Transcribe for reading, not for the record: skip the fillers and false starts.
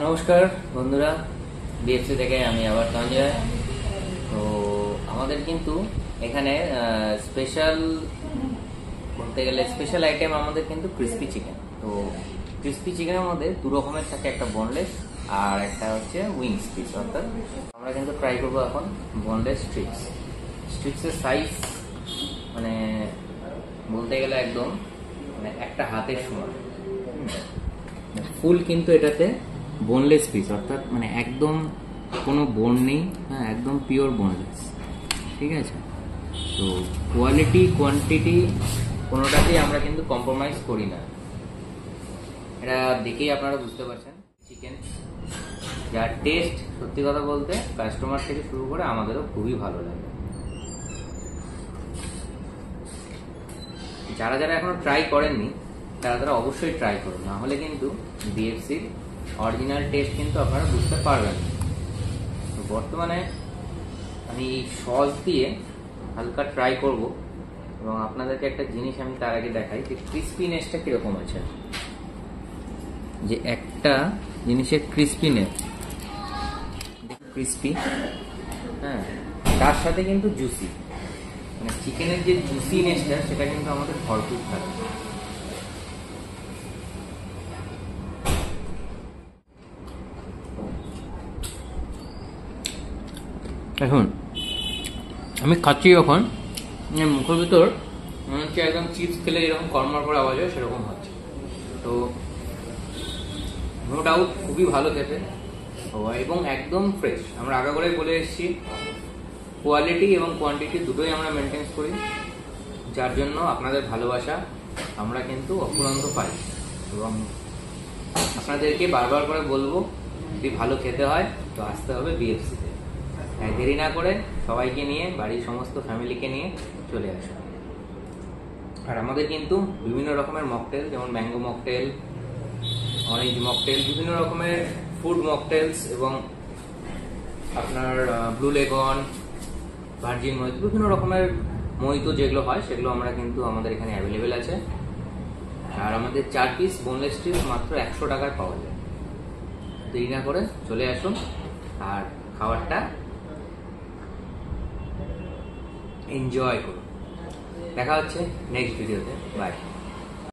নমস্কার বন্ধুরা, বিএফসি থেকে আমি আবার সঞ্জয়। তো আমাদের কিন্তু এখানে স্পেশাল বলতে গেলে স্পেশাল আইটেম আমাদের কিন্তু ক্রিস্পি চিকেন। তো ক্রিস্পি চিকেনের মধ্যে দু রকমের থাকে, একটা বোনলেস আর একটা হচ্ছে উইংস পিস। অর্থাৎ আমরা কিন্তু ট্রাই করবো এখন বোনলেস স্ট্রিপস। স্ট্রিপসের সাইজ মানে বলতে গেলে একদম মানে একটা হাতের সমান। ফুল কিন্তু এটাতে বোনলেস পিস, অর্থাৎ মানে একদম কোনো বোন নেই, হ্যাঁ একদম পিওর বোনলেস। ঠিক আছে, তো কোয়ালিটি কোয়ান্টিটি কোনোটাতেই আমরা কিন্তু কম্প্রোমাইজ করি না। এটা দেখেই আপনারা বুঝতে পারছেন চিকেন যার টেস্ট সত্যি কথা বলতে কাস্টমার থেকে শুরু করে আমাদেরও খুবই ভালো লাগে। যারা যারা এখনো ট্রাই করেননি তারা অবশ্যই ট্রাই করুন, না হলে কিন্তু বিএফসির অরিজিনাল টেস্ট কিন্তু আপনারা বুঝতে পারবেন। তো বর্তমানে আমি সস দিয়ে হালকা ট্রাই করব এবং আপনাদেরকে একটা জিনিস আমি তার আগে দেখাই যে ক্রিস্পিনেসটা কিরকম আছে। যে একটা জিনিসের ক্রিস্পিনেস ক্রিস্পি, হ্যাঁ তার সাথে কিন্তু জুসি, মানে চিকেনের যে জুসিনেসটা সেটা কিন্তু আমাদের ভরপুর থাকে। এখন আমি খাচ্ছি যখন মুখের ভিতর মনে হচ্ছে একদম চিপস খেলে যেরকম কর্মর করে আওয়াজ হয় সেরকম হচ্ছে। তো নো ডাউট খুবই ভালো খেতে এবং একদম ফ্রেশ। আমরা আগে করে বলে এসেছি কোয়ালিটি এবং কোয়ান্টিটি দুটোই আমরা মেনটেন করি, যার জন্য আপনাদের ভালোবাসা আমরা কিন্তু অফুরন্ত পাই। এবং আপনাদেরকে বারবার করে বলবো যদি ভালো খেতে হয় তো আসতে হবে বিএফসিতে। দেরি না করে সবাইকে নিয়ে, বাড়ির সমস্ত ফ্যামিলিকে নিয়ে চলে আসুন। আর আমাদের কিন্তু বিভিন্ন রকমের মকটেল, যেমন ম্যাঙ্গো মকটেল, অরেঞ্জ মকটেল, বিভিন্ন রকমের ফুড মকটেলস এবং আপনার ব্লু লেগন, ভার্জিন মহিতো, বিভিন্ন রকমের মহিতো যেগুলো হয় সেগুলো আমরা কিন্তু আমাদের এখানে অ্যাভেলেবেল আছে। আর আমাদের 4 পিস বোনলেস স্ট্রিপস মাত্র 100 টাকায় পাওয়া যায়। দেরি না করে চলে আসুন আর খাবারটা এনজয় করুন। দেখা হচ্ছে নেক্সট ভিডিওতে। বাই।